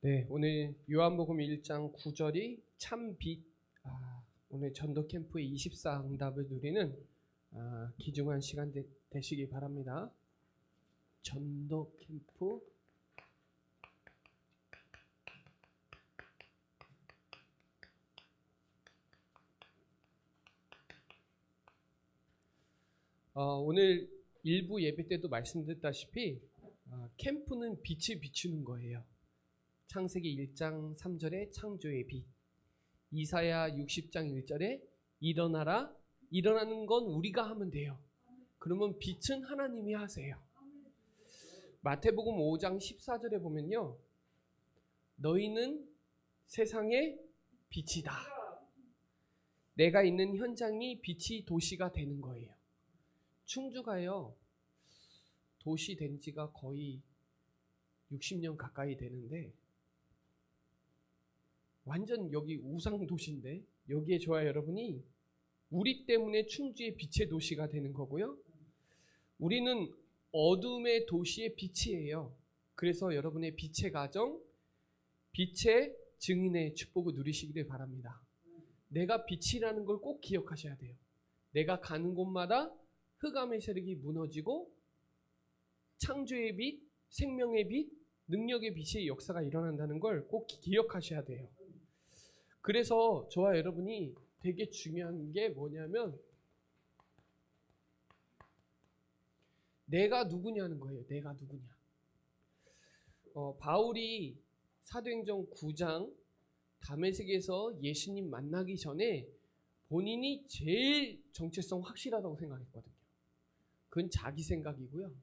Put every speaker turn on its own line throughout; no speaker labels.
네, 오늘 요한복음 1장 9절이 참 빛. 오늘 전도 캠프의 24응답을 누리는 귀중한 시간 되시기 바랍니다. 전도 캠프 오늘 일부 예배 때도 말씀드렸다시피 캠프는 빛을 비추는 거예요. 창세기 1장 3절에 창조의 빛, 이사야 60장 1절에 일어나라. 일어나는 건 우리가 하면 돼요. 그러면 빛은 하나님이 하세요. 마태복음 5장 14절에 보면요, 너희는 세상의 빛이다. 내가 있는 현장이 빛이 도시가 되는 거예요. 충주가요, 도시 된 지가 거의 60년 가까이 되는데 완전 여기 우상 도시인데, 여기에 저와 여러분이 우리 때문에 충주의 빛의 도시가 되는 거고요. 우리는 어둠의 도시의 빛이에요. 그래서 여러분의 빛의 가정, 빛의 증인의 축복을 누리시기를 바랍니다. 내가 빛이라는 걸 꼭 기억하셔야 돼요. 내가 가는 곳마다 흑암의 세력이 무너지고 창조의 빛, 생명의 빛, 능력의 빛의 역사가 일어난다는 걸 꼭 기억하셔야 돼요. 그래서 저와 여러분이 되게 중요한 게 뭐냐면 내가 누구냐는 거예요. 내가 누구냐. 바울이 사도행전 9장 다메섹에서 예수님 만나기 전에 본인이 제일 정체성 확실하다고 생각했거든요. 그건 자기 생각이고요.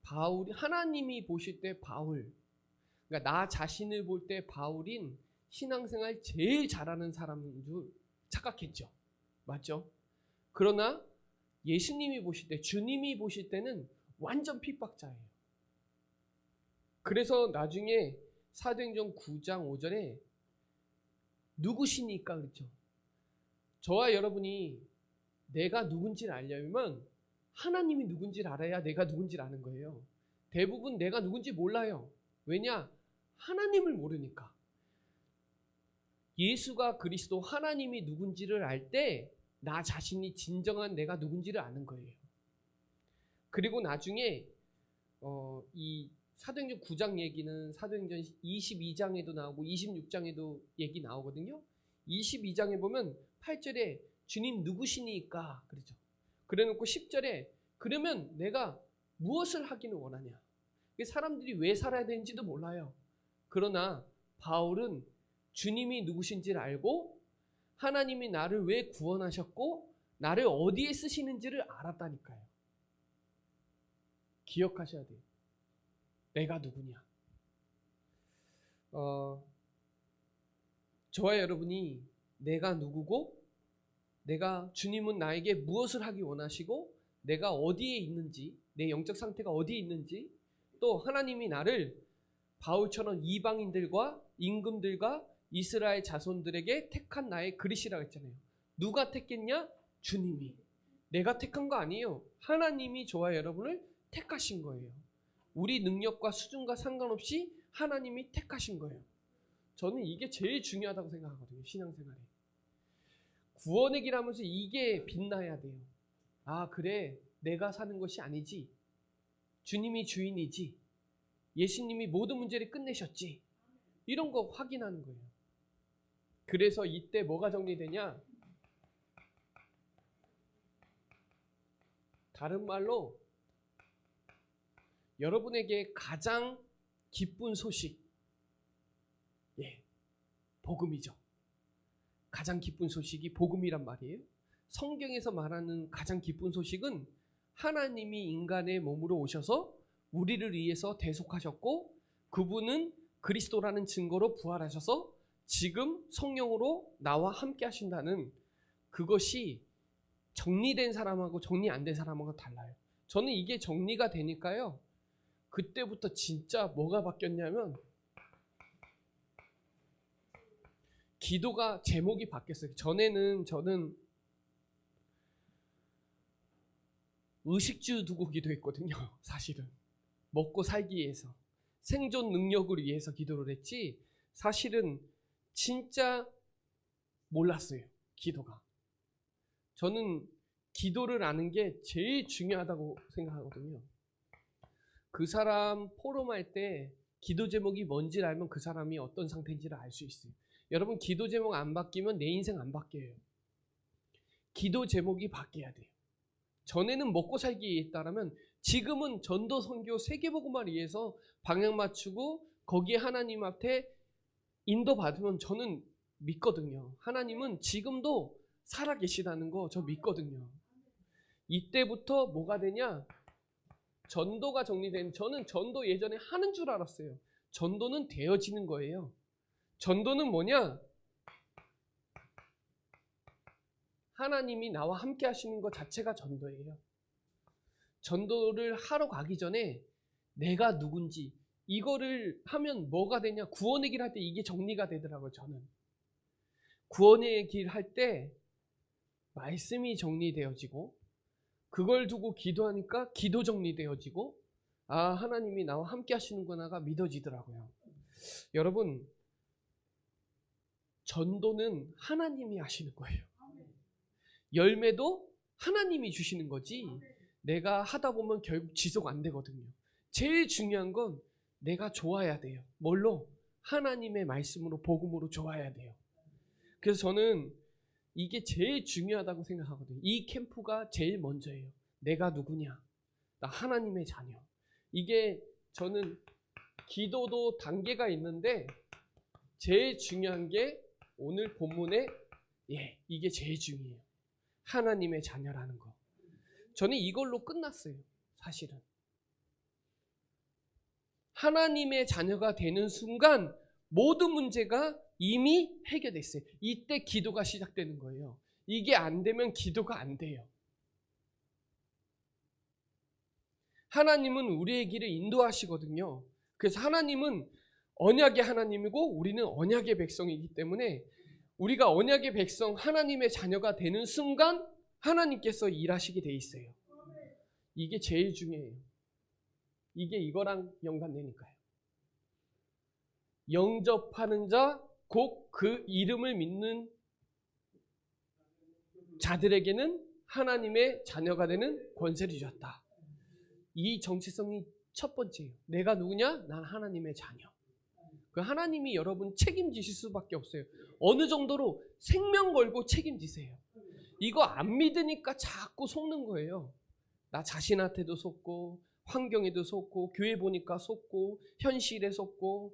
바울이, 하나님이 보실 때 바울, 그러니까 나 자신을 볼 때 바울인 신앙생활 제일 잘하는 사람인 줄 착각했죠. 맞죠? 그러나 예수님이 보실 때, 주님이 보실 때는 완전 핍박자예요. 그래서 나중에 사도행전 9장 5절에 누구시니까 그렇죠. 저와 여러분이 내가 누군지를 알려면 하나님이 누군지를 알아야 내가 누군지를 아는 거예요. 대부분 내가 누군지 몰라요. 왜냐? 하나님을 모르니까. 예수가 그리스도 하나님이 누군지를 알 때 나 자신이 진정한 내가 누군지를 아는 거예요. 그리고 나중에 이 사도행전 9장 얘기는 사도행전 22장에도 나오고 26장에도 얘기 나오거든요. 22장에 보면 8절에 주님 누구시니까 그러죠. 그래놓고 10절에 그러면 내가 무엇을 하기는 원하냐. 사람들이 왜 살아야 되는지도 몰라요. 그러나 바울은 주님이 누구신지를 알고 하나님이 나를 왜 구원하셨고 나를 어디에 쓰시는지를 알았다니까요. 기억하셔야 돼요. 내가 누구냐. 저와 여러분이 내가 누구고, 내가 주님은 나에게 무엇을 하기 원하시고, 내가 어디에 있는지, 내 영적 상태가 어디에 있는지, 또 하나님이 나를 바울처럼 이방인들과 임금들과 이스라엘 자손들에게 택한 나의 그릇이라고 했잖아요. 누가 택했냐? 주님이. 내가 택한 거 아니에요. 하나님이 저와 여러분을 택하신 거예요. 우리 능력과 수준과 상관없이 하나님이 택하신 거예요. 저는 이게 제일 중요하다고 생각하거든요. 신앙생활에. 구원의 길 하면서 이게 빛나야 돼요. 그래. 내가 사는 것이 아니지. 주님이 주인이지. 예수님이 모든 문제를 끝내셨지. 이런 거 확인하는 거예요. 그래서 이때 뭐가 정리되냐? 다른 말로 여러분에게 가장 기쁜 소식, 복음이죠. 가장 기쁜 소식이 복음이란 말이에요. 성경에서 말하는 가장 기쁜 소식은 하나님이 인간의 몸으로 오셔서 우리를 위해서 대속하셨고 그분은 그리스도라는 증거로 부활하셔서 지금 성령으로 나와 함께 하신다는, 그것이 정리된 사람하고 정리 안 된 사람하고 달라요. 저는 이게 정리가 되니까요. 그때부터 진짜 뭐가 바뀌었냐면 기도가 제목이 바뀌었어요. 전에는 저는 의식주 두고 기도했거든요. 사실은 먹고 살기 위해서. 생존 능력을 위해서 기도를 했지 사실은 진짜 몰랐어요. 기도가. 저는 기도를 아는 게 제일 중요하다고 생각하거든요. 그 사람 포럼할 때 기도 제목이 뭔지를 알면 그 사람이 어떤 상태인지를 알 수 있어요. 여러분 기도 제목 안 바뀌면 내 인생 안 바뀌어요. 기도 제목이 바뀌어야 돼요. 전에는 먹고 살기에 있다라면 지금은 전도 선교 세계복음화를 위해서 방향 맞추고 거기에 하나님 앞에 인도받으면 저는 믿거든요. 하나님은 지금도 살아계시다는 거 저 믿거든요. 이때부터 뭐가 되냐? 전도가 정리된, 저는 전도 예전에 하는 줄 알았어요. 전도는 되어지는 거예요. 전도는 뭐냐? 하나님이 나와 함께 하시는 것 자체가 전도예요. 전도를 하러 가기 전에 내가 누군지 이거를 하면 뭐가 되냐? 구원의 길 할 때 이게 정리가 되더라고요. 저는 구원의 길 할 때 말씀이 정리되어지고 그걸 두고 기도하니까 기도 정리되어지고 아 하나님이 나와 함께 하시는구나가 믿어지더라고요. 여러분 전도는 하나님이 하시는 거예요. 열매도 하나님이 주시는 거지 내가 하다 보면 결국 지속 안 되거든요. 제일 중요한 건 내가 좋아야 돼요. 뭘로? 하나님의 말씀으로 복음으로 좋아야 돼요. 그래서 저는 이게 제일 중요하다고 생각하거든요. 이 캠프가 제일 먼저예요. 내가 누구냐? 나 하나님의 자녀. 이게 저는 기도도 단계가 있는데 제일 중요한 게 오늘 본문에 이게 제일 중요해요. 하나님의 자녀라는 거. 저는 이걸로 끝났어요. 사실은. 하나님의 자녀가 되는 순간 모든 문제가 이미 해결됐어요. 이때 기도가 시작되는 거예요. 이게 안 되면 기도가 안 돼요. 하나님은 우리의 길을 인도하시거든요. 그래서 하나님은 언약의 하나님이고 우리는 언약의 백성이기 때문에 우리가 언약의 백성 하나님의 자녀가 되는 순간 하나님께서 일하시게 돼 있어요. 이게 제일 중요해요. 이게 이거랑 연관되니까요. 영접하는 자, 곧 그 이름을 믿는 자들에게는 하나님의 자녀가 되는 권세를 주셨다. 이 정체성이 첫 번째예요. 내가 누구냐? 난 하나님의 자녀. 그 하나님이 여러분 책임지실 수밖에 없어요. 어느 정도로 생명 걸고 책임지세요. 이거 안 믿으니까 자꾸 속는 거예요. 나 자신한테도 속고 환경에도 속고 교회 보니까 속고 현실에 속고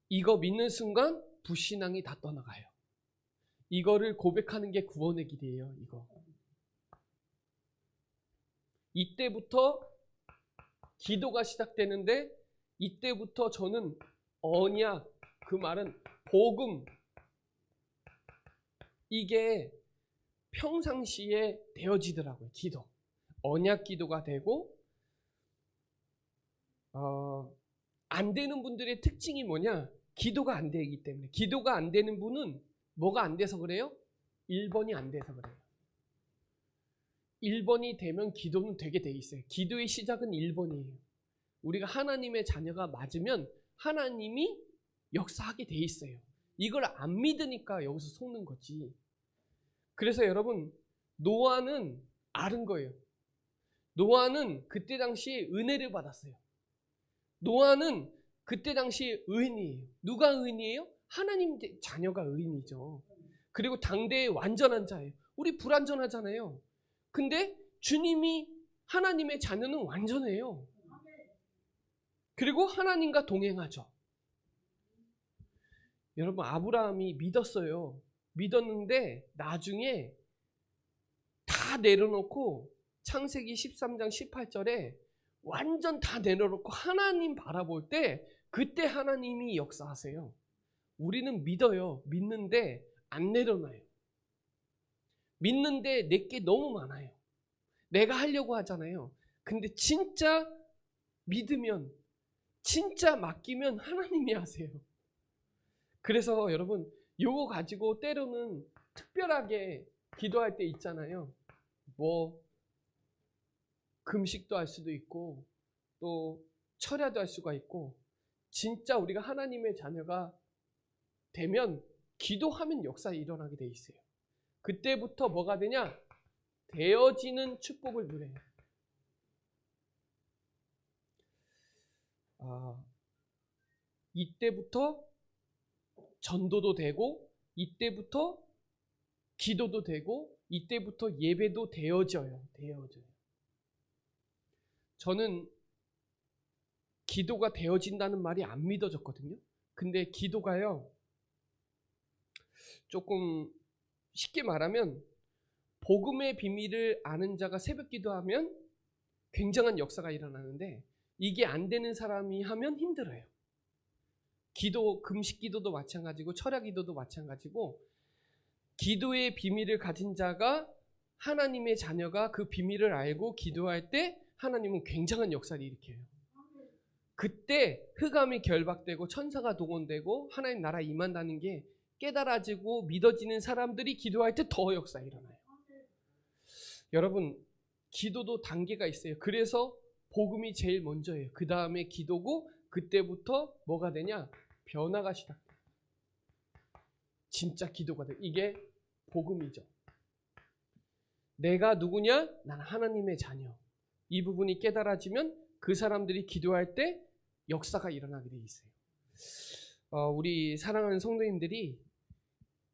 이거 믿는 순간 불신앙이 다 떠나가요. 이거를 고백하는 게 구원의 길이에요. 이거. 이때부터 기도가 시작되는데 이때부터 저는 언약, 그 말은 복음, 이게 평상시에 되어지더라고요. 기도. 언약 기도가 되고 안 되는 분들의 특징이 뭐냐? 기도가 안 되기 때문에. 기도가 안 되는 분은 뭐가 안 돼서 그래요? 1번이 안 돼서 그래요. 1번이 되면 기도는 되게 돼 있어요. 기도의 시작은 1번이에요. 우리가 하나님의 자녀가 맞으면 하나님이 역사하게 돼 있어요. 이걸 안 믿으니까 여기서 속는 거지. 그래서 여러분 노아는 아는 거예요. 노아는 그때 당시에 은혜를 받았어요. 노아는 그때 당시에 의인이에요. 누가 의인이에요? 하나님 자녀가 의인이죠. 그리고 당대의 완전한 자예요. 우리 불완전하잖아요. 근데 주님이 하나님의 자녀는 완전해요. 그리고 하나님과 동행하죠. 여러분 아브라함이 믿었어요. 믿었는데 나중에 다 내려놓고 창세기 13장 18절에 완전 다 내려놓고 하나님 바라볼 때 그때 하나님이 역사하세요. 우리는 믿어요. 믿는데 안 내려놔요. 믿는데 내게 너무 많아요. 내가 하려고 하잖아요. 근데 진짜 믿으면 진짜 맡기면 하나님이 하세요. 그래서 여러분 요거 가지고 때로는 특별하게 기도할 때 있잖아요. 뭐 금식도 할 수도 있고 또 철야도 할 수가 있고, 진짜 우리가 하나님의 자녀가 되면 기도하면 역사가 일어나게 돼 있어요. 그때부터 뭐가 되냐? 되어지는 축복을 누려요. 이때부터 전도도 되고, 이때부터 기도도 되고, 이때부터 예배도 되어져요. 저는 기도가 되어진다는 말이 안 믿어졌거든요. 근데 기도가요, 조금 쉽게 말하면 복음의 비밀을 아는 자가 새벽 기도하면 굉장한 역사가 일어나는데, 이게 안 되는 사람이 하면 힘들어요. 기도, 금식 기도도 마찬가지고 철야 기도도 마찬가지고, 기도의 비밀을 가진 자가, 하나님의 자녀가 그 비밀을 알고 기도할 때 하나님은 굉장한 역사를 일으켜요. 그때 흑암이 결박되고 천사가 동원되고 하나님 나라 임한다는 게 깨달아지고 믿어지는 사람들이 기도할 때 더 역사 일어나요. 여러분, 기도도 단계가 있어요. 그래서 복음이 제일 먼저예요. 그 다음에 기도고, 그때부터 뭐가 되냐? 변화가 시작돼요. 진짜 기도가 돼요. 이게 복음이죠. 내가 누구냐? 난 하나님의 자녀. 이 부분이 깨달아지면 그 사람들이 기도할 때 역사가 일어나게 돼 있어요. 우리 사랑하는 성도님들이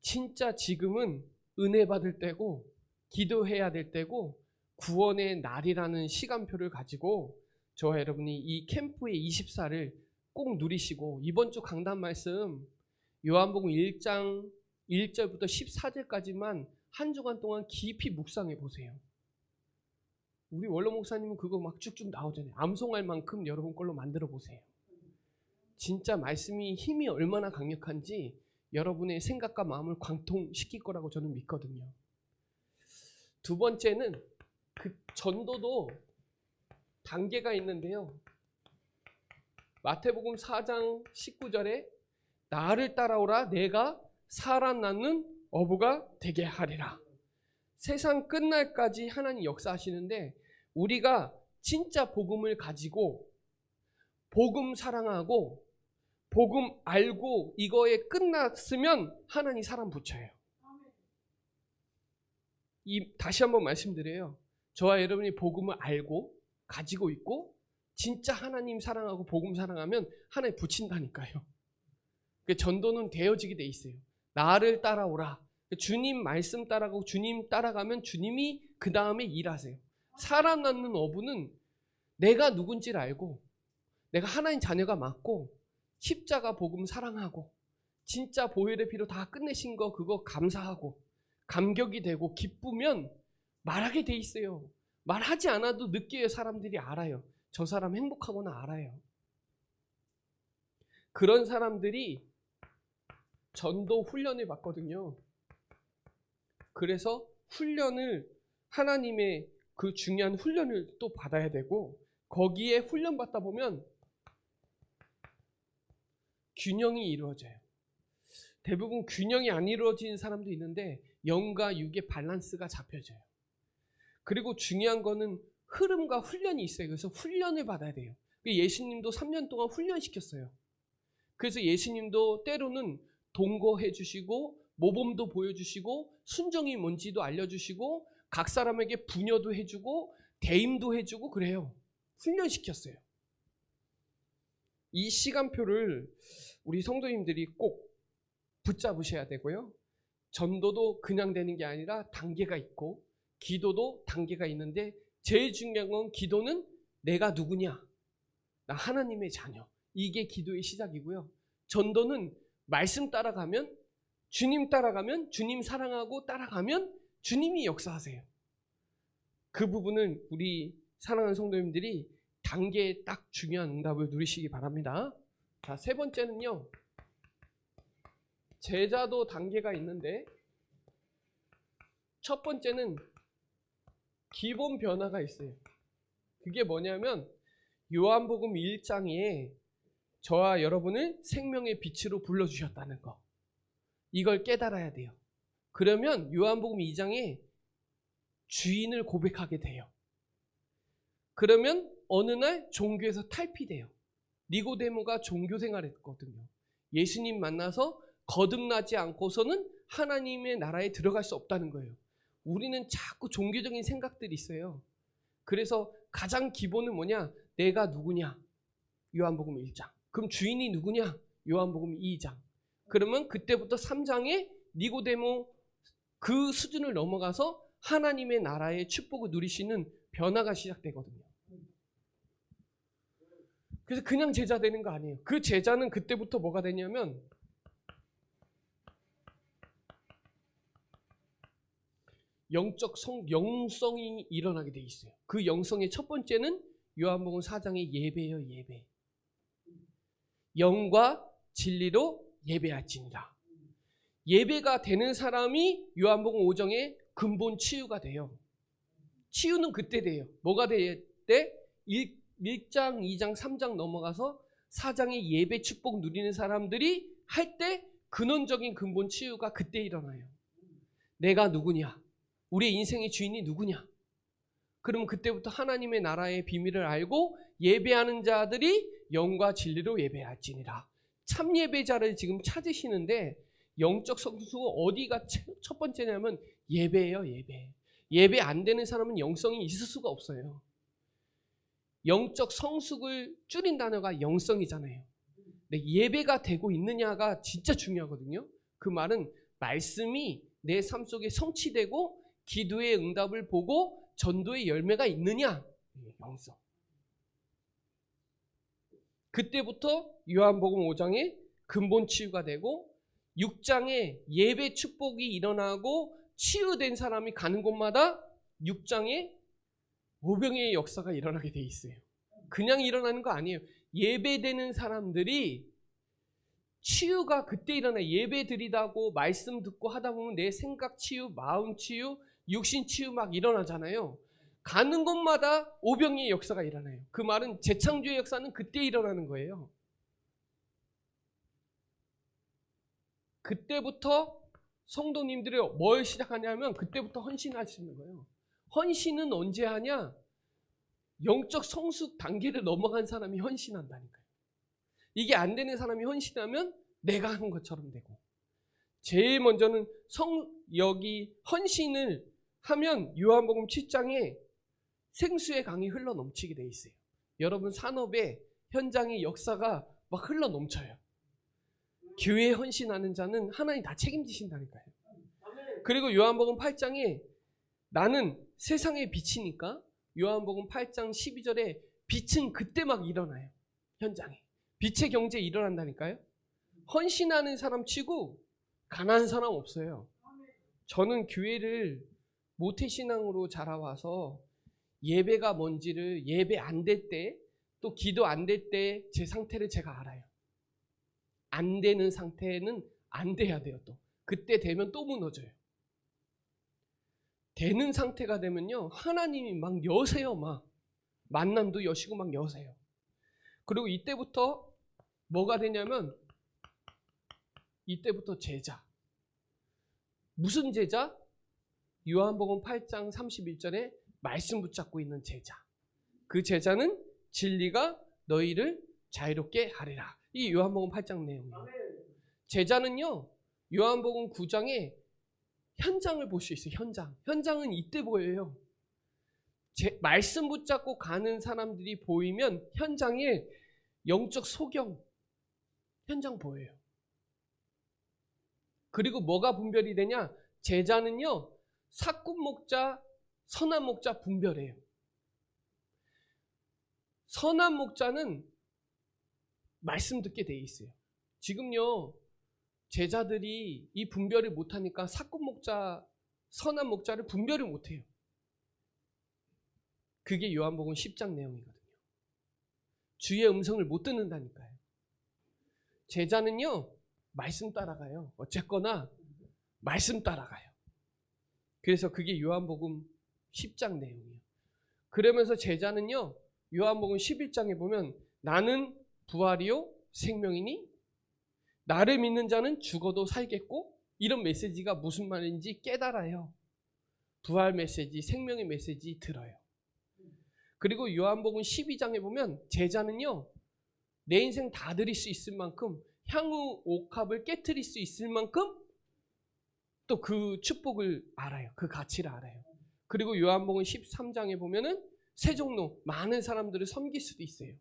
진짜 지금은 은혜 받을 때고, 기도해야 될 때고, 구원의 날이라는 시간표를 가지고 저와 여러분이 이 캠프의 24를 꼭 누리시고, 이번 주 강단 말씀 요한복음 1장 1절부터 14절까지만 한 주간 동안 깊이 묵상해 보세요. 우리 원로 목사님은 그거 막 쭉쭉 나오잖아요. 암송할 만큼 여러분 걸로 만들어 보세요. 진짜 말씀이 힘이 얼마나 강력한지 여러분의 생각과 마음을 관통시킬 거라고 저는 믿거든요. 두 번째는 그 전도도 단계가 있는데요. 마태복음 4장 19절에 나를 따라오라, 내가 살아나는 어부가 되게 하리라. 세상 끝날까지 하나님 역사하시는데, 우리가 진짜 복음을 가지고 복음 사랑하고 복음 알고 이거에 끝났으면 하나님 사람 붙여요. 다시 한번 말씀드려요. 저와 여러분이 복음을 알고 가지고 있고 진짜 하나님 사랑하고 복음 사랑하면 하나님 붙인다니까요. 전도는 되어지게 돼 있어요. 나를 따라오라. 주님 말씀 따라가고 주님 따라가면 주님이 그 다음에 일하세요. 사람 낳는 어부는 내가 누군지를 알고, 내가 하나님 자녀가 맞고, 십자가 복음 사랑하고, 진짜 보혈의 피로 다 끝내신 거 그거 감사하고 감격이 되고 기쁘면 말하게 돼 있어요. 말하지 않아도 느껴요. 사람들이 알아요. 저 사람 행복하구나 알아요. 그런 사람들이 전도 훈련을 받거든요. 그래서 훈련을, 하나님의 그 중요한 훈련을 또 받아야 되고, 거기에 훈련 받다 보면 균형이 이루어져요. 대부분 균형이 안 이루어지는 사람도 있는데 영과 육의 밸런스가 잡혀져요. 그리고 중요한 거는 흐름과 훈련이 있어요. 그래서 훈련을 받아야 돼요. 예수님도 3년 동안 훈련시켰어요. 그래서 예수님도 때로는 동거해 주시고 모범도 보여주시고 순종이 뭔지도 알려주시고 각 사람에게 분여도 해주고 대임도 해주고 그래요. 훈련시켰어요. 이 시간표를 우리 성도님들이 꼭 붙잡으셔야 되고요. 전도도 그냥 되는 게 아니라 단계가 있고, 기도도 단계가 있는데, 제일 중요한 건 기도는 내가 누구냐? 나 하나님의 자녀. 이게 기도의 시작이고요. 전도는 말씀 따라가면, 주님 따라가면, 주님 사랑하고 따라가면 주님이 역사하세요. 그 부분을 우리 사랑하는 성도님들이 단계에 딱 중요한 응답을 누리시기 바랍니다. 자, 세 번째는요. 제자도 단계가 있는데, 첫 번째는 기본 변화가 있어요. 그게 뭐냐면 요한복음 1장에 저와 여러분을 생명의 빛으로 불러주셨다는 거. 이걸 깨달아야 돼요. 그러면 요한복음 2장에 주인을 고백하게 돼요. 그러면 어느 날 종교에서 탈피돼요. 니고데모가 종교 생활했거든요. 예수님 만나서 거듭나지 않고서는 하나님의 나라에 들어갈 수 없다는 거예요. 우리는 자꾸 종교적인 생각들이 있어요. 그래서 가장 기본은 뭐냐? 내가 누구냐? 요한복음 1장. 그럼 주인이 누구냐? 요한복음 2장. 그러면 그때부터 3장에 니고데모 그 수준을 넘어가서 하나님의 나라의 축복을 누리시는 변화가 시작되거든요. 그래서 그냥 제자 되는 거 아니에요. 그 제자는 그때부터 뭐가 되냐면 영적 영성이 일어나게 돼 있어요. 그 영성의 첫 번째는 요한복음 4장의 예배예요. 예배. 영과 진리로 예배할지니라. 예배가 되는 사람이 요한복음 5장의 근본 치유가 돼요. 치유는 그때 돼요. 뭐가 될 때? 1장, 2장, 3장 넘어가서 4장의 예배 축복 누리는 사람들이 할 때 근원적인 근본 치유가 그때 일어나요. 내가 누구냐? 우리의 인생의 주인이 누구냐? 그러면 그때부터 하나님의 나라의 비밀을 알고 예배하는 자들이 영과 진리로 예배할지니라. 참 예배자를 지금 찾으시는데 영적 성수가 어디가 첫 번째냐면 예배예요. 예배. 예배 안 되는 사람은 영성이 있을 수가 없어요. 영적 성숙을 줄인 단어가 영성이잖아요. 근데 예배가 되고 있느냐가 진짜 중요하거든요. 그 말은 말씀이 내 삶 속에 성취되고 기도의 응답을 보고 전도의 열매가 있느냐? 영성. 그때부터 요한복음 5장에 근본 치유가 되고 6장에 예배 축복이 일어나고 치유된 사람이 가는 곳마다 6장에 오병이의 역사가 일어나게 돼 있어요. 그냥 일어나는 거 아니에요. 예배되는 사람들이 치유가 그때 일어나요. 예배 드리다고 말씀 듣고 하다 보면 내 생각 치유, 마음 치유, 육신 치유 막 일어나잖아요. 가는 곳마다 오병이의 역사가 일어나요. 그 말은 재창조의 역사는 그때 일어나는 거예요. 그때부터 성도님들이 뭘 시작하냐면 그때부터 헌신하시는 거예요. 헌신은 언제 하냐? 영적 성숙 단계를 넘어간 사람이 헌신한다니까요. 이게 안 되는 사람이 헌신하면 내가 하는 것처럼 되고, 제일 먼저는 여기 헌신을 하면 요한복음 7장에 생수의 강이 흘러 넘치게 돼 있어요. 여러분 산업의 현장의 역사가 막 흘러 넘쳐요. 교회에 헌신하는 자는 하나님 다 책임지신다니까요. 그리고 요한복음 8장에 나는 세상의 빛이니까 요한복음 8장 12절에 빛은 그때 막 일어나요. 현장에. 빛의 경제 일어난다니까요. 헌신하는 사람 치고 가난한 사람 없어요. 저는 교회를 모태신앙으로 자라와서 예배가 뭔지를 예배 안 될 때 또 기도 안 될 때 제 상태를 제가 알아요. 안 되는 상태는 안 돼야 돼요. 또 그때 되면 또 무너져요. 되는 상태가 되면요 하나님이 막 여세요. 막 만남도 여시고 막 여세요. 그리고 이때부터 뭐가 되냐면 이때부터 제자. 무슨 제자? 요한복음 8장 31절에 말씀 붙잡고 있는 제자. 그 제자는 진리가 너희를 자유롭게 하리라. 이 요한복음 8장 내용이에요. 제자는요 요한복음 9장에 현장을 볼 수 있어요. 현장은 이때 보여요. 말씀 붙잡고 가는 사람들이 보이면 현장에 영적 소경 현장 보여요. 그리고 뭐가 분별이 되냐? 제자는요 사꾼 목자, 선한 목자 분별해요. 선한 목자는 말씀 듣게 돼 있어요. 지금요 제자들이 이 분별을 못하니까 사꾼 목자, 선한 목자를 분별을 못해요. 그게 요한복음 10장 내용이거든요. 주의 음성을 못 듣는다니까요. 제자는요 말씀 따라가요. 어쨌거나 말씀 따라가요. 그래서 그게 요한복음 10장 내용이에요. 그러면서 제자는요 요한복음 11장에 보면 나는 부활이요 생명이니 나를 믿는 자는 죽어도 살겠고, 이런 메시지가 무슨 말인지 깨달아요. 부활 메시지, 생명의 메시지 들어요. 그리고 요한복음 12장에 보면 제자는요, 내 인생 다 드릴 수 있을 만큼, 향후 옥합을 깨트릴 수 있을 만큼 또 그 축복을 알아요. 그 가치를 알아요. 그리고 요한복음 13장에 보면은 세 종로, 많은 사람들을 섬길 수도 있어요.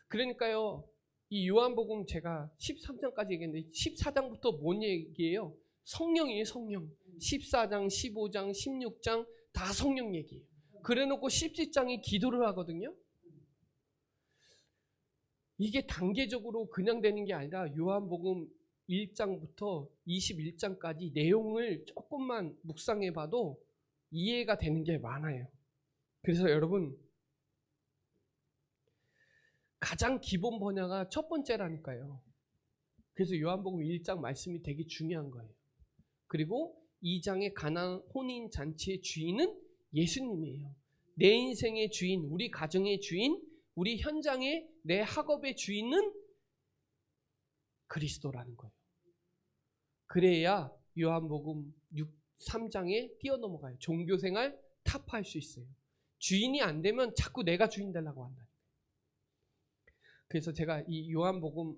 그러니까요, 이 요한복음 제가 13장까지 얘기했는데 14장부터 뭔 얘기예요? 성령이에요, 성령. 14장, 15장, 16장 다 성령 얘기예요. 그래놓고 17장이 기도를 하거든요. 이게 단계적으로 그냥 되는 게 아니라 요한복음 1장부터 21장까지 내용을 조금만 묵상해 봐도 이해가 되는 게 많아요. 그래서 여러분, 가장 기본 번역가 첫 번째라니까요. 그래서 요한복음 1장 말씀이 되게 중요한 거예요. 그리고 2장의 가나안 혼인 잔치의 주인은 예수님이에요. 내 인생의 주인, 우리 가정의 주인, 우리 현장의 내 학업의 주인은 그리스도라는 거예요. 그래야 요한복음 3장에 뛰어넘어가요. 종교생활 타파할 수 있어요. 주인이 안 되면 자꾸 내가 주인 되려고 한다. 그래서 제가 이 요한복음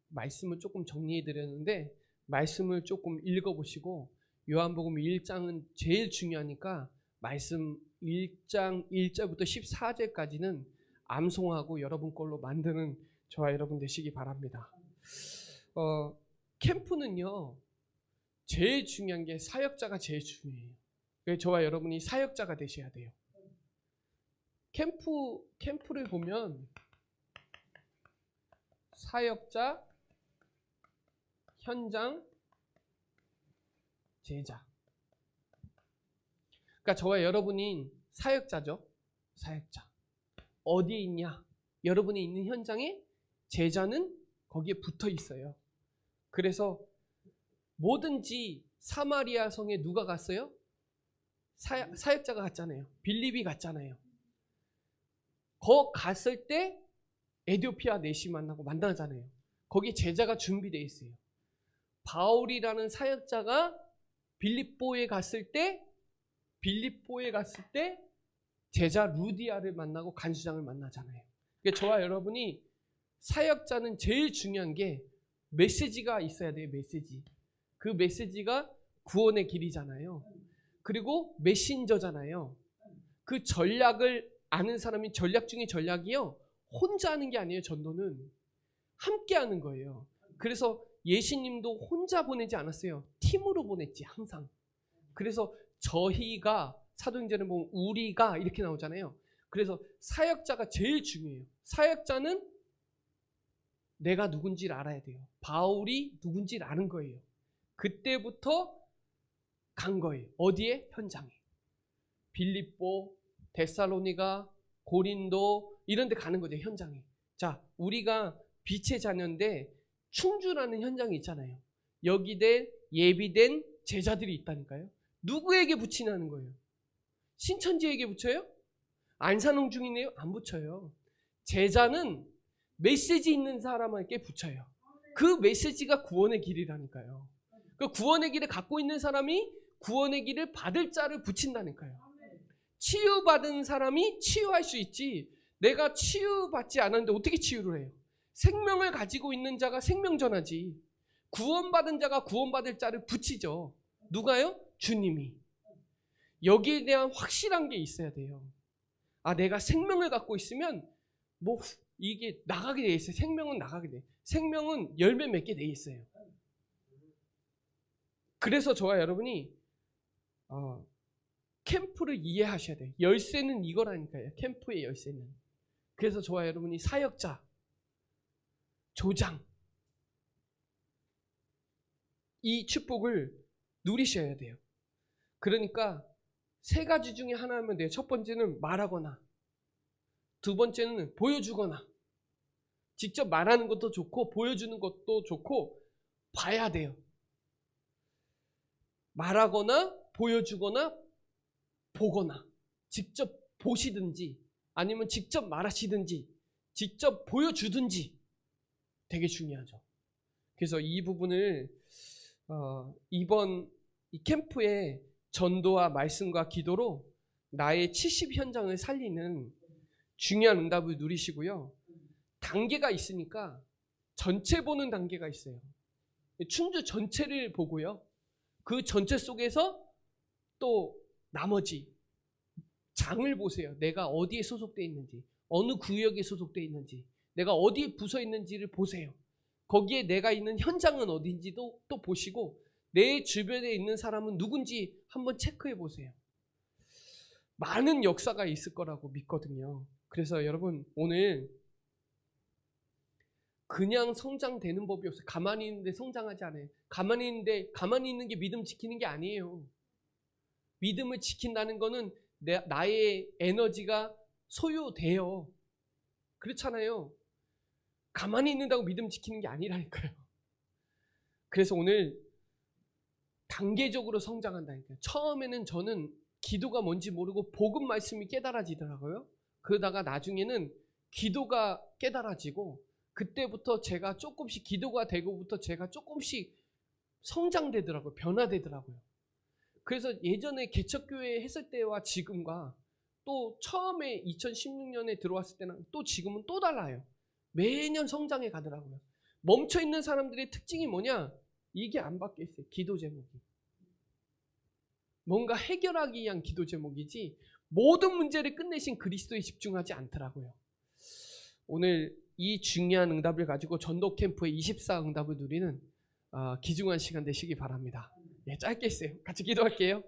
말씀을 조금 정리해 드렸는데, 말씀을 조금 읽어보시고, 요한복음 1장은 제일 중요하니까 말씀 1장 1절부터 14절까지는 암송하고 여러분 걸로 만드는 저와 여러분 되시기 바랍니다. 캠프는요, 제일 중요한 게 사역자가 제일 중요해요. 그래서 저와 여러분이 사역자가 되셔야 돼요. 캠프를 보면 사역자, 현장, 제자. 그러니까 저와 여러분이 사역자죠. 사역자. 어디에 있냐? 여러분이 있는 현장에 제자는 거기에 붙어 있어요. 그래서 뭐든지 사마리아 성에 누가 갔어요? 사역자가 갔잖아요. 빌립이 갔잖아요. 거 갔을 때 에디오피아 내시 만나잖아요. 거기 제자가 준비되어 있어요. 바울이라는 사역자가 빌립보에 갔을 때 제자 루디아를 만나고 간수장을 만나잖아요. 그러니까 저와 여러분이 사역자는 제일 중요한 게 메시지가 있어야 돼요. 메시지. 그 메시지가 구원의 길이잖아요. 그리고 메신저잖아요. 그 전략을 아는 사람이 전략 중에 전략이요, 혼자 하는 게 아니에요. 전도는 함께 하는 거예요. 그래서 예수님도 혼자 보내지 않았어요. 팀으로 보냈지, 항상. 그래서 저희가, 사도행전에 보면 우리가 이렇게 나오잖아요. 그래서 사역자가 제일 중요해요. 사역자는 내가 누군지를 알아야 돼요. 바울이 누군지를 아는 거예요. 그때부터 간 거예요. 어디에? 현장에. 빌립보, 데살로니가, 고린도 이런 데 가는 거죠. 현장에. 자, 우리가 빛의 자녀인데 충주라는 현장이 있잖아요. 여기에 예비된 제자들이 있다니까요. 누구에게 붙이냐는 거예요. 신천지에게 붙여요? 안산홍 중이네요? 안 붙여요. 제자는 메시지 있는 사람에게 붙여요. 그 메시지가 구원의 길이라니까요. 그 구원의 길을 갖고 있는 사람이 구원의 길을 받을 자를 붙인다니까요. 치유받은 사람이 치유할 수 있지, 내가 치유받지 않았는데 어떻게 치유를 해요? 생명을 가지고 있는 자가 생명 전하지. 구원받은 자가 구원받을 자를 붙이죠. 누가요? 주님이. 여기에 대한 확실한 게 있어야 돼요. 아, 내가 생명을 갖고 있으면 뭐 이게 나가게 돼 있어요. 생명은 나가게 돼. 생명은 열매 맺게 돼 있어요. 그래서 저와 여러분이 캠프를 이해하셔야 돼요. 열쇠는 이거라니까요. 캠프의 열쇠는. 그래서 저와 여러분이 사역자, 조장, 이 축복을 누리셔야 돼요. 그러니까 세 가지 중에 하나 하면 돼요. 첫 번째는 말하거나, 두 번째는 보여주거나. 직접 말하는 것도 좋고 보여주는 것도 좋고 봐야 돼요. 말하거나 보여주거나 보거나, 직접 보시든지 아니면 직접 말하시든지 직접 보여주든지 되게 중요하죠. 그래서 이 부분을 이번 이 캠프의 전도와 말씀과 기도로 나의 70 현장을 살리는 중요한 응답을 누리시고요. 단계가 있으니까 전체 보는 단계가 있어요. 춘주 전체를 보고요. 그 전체 속에서 또 나머지 장을 보세요. 내가 어디에 소속되어 있는지, 어느 구역에 소속되어 있는지, 내가 어디에 부서 있는지를 보세요. 거기에 내가 있는 현장은 어딘지도 또 보시고 내 주변에 있는 사람은 누군지 한번 체크해 보세요. 많은 역사가 있을 거라고 믿거든요. 그래서 여러분 오늘 그냥 성장되는 법이 없어요. 가만히 있는데 성장하지 않아요. 가만히 있는 게 믿음 지키는 게 아니에요. 믿음을 지킨다는 거는 나의 에너지가 소요돼요. 그렇잖아요. 가만히 있는다고 믿음 지키는 게 아니라니까요. 그래서 오늘 단계적으로 성장한다니까요. 처음에는 저는 기도가 뭔지 모르고 복음 말씀이 깨달아지더라고요. 그러다가 나중에는 기도가 깨달아지고 그때부터 제가 조금씩 기도가 되고부터 제가 조금씩 성장되더라고요. 변화되더라고요. 그래서 예전에 개척교회 했을 때와 지금과 또 처음에 2016년에 들어왔을 때는 또 지금은 또 달라요. 매년 성장해 가더라고요. 멈춰있는 사람들의 특징이 뭐냐? 이게 안 바뀌어 있어요. 기도 제목이. 뭔가 해결하기 위한 기도 제목이지 모든 문제를 끝내신 그리스도에 집중하지 않더라고요. 오늘 이 중요한 응답을 가지고 전도 캠프의 24 응답을 누리는 귀중한 시간 되시기 바랍니다. 예, 짧게 했어요. 같이 기도할게요.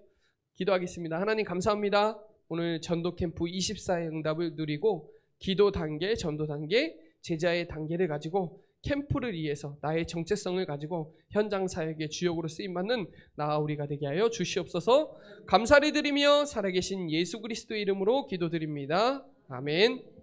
기도하겠습니다. 하나님 감사합니다. 오늘 전도 캠프 24의 응답을 누리고 기도 단계, 전도 단계, 제자의 단계를 가지고 캠프를 위해서 나의 정체성을 가지고 현장 사역의 주역으로 쓰임받는 나와 우리가 되게 하여 주시옵소서. 감사를 드리며 살아계신 예수 그리스도의 이름으로 기도드립니다. 아멘.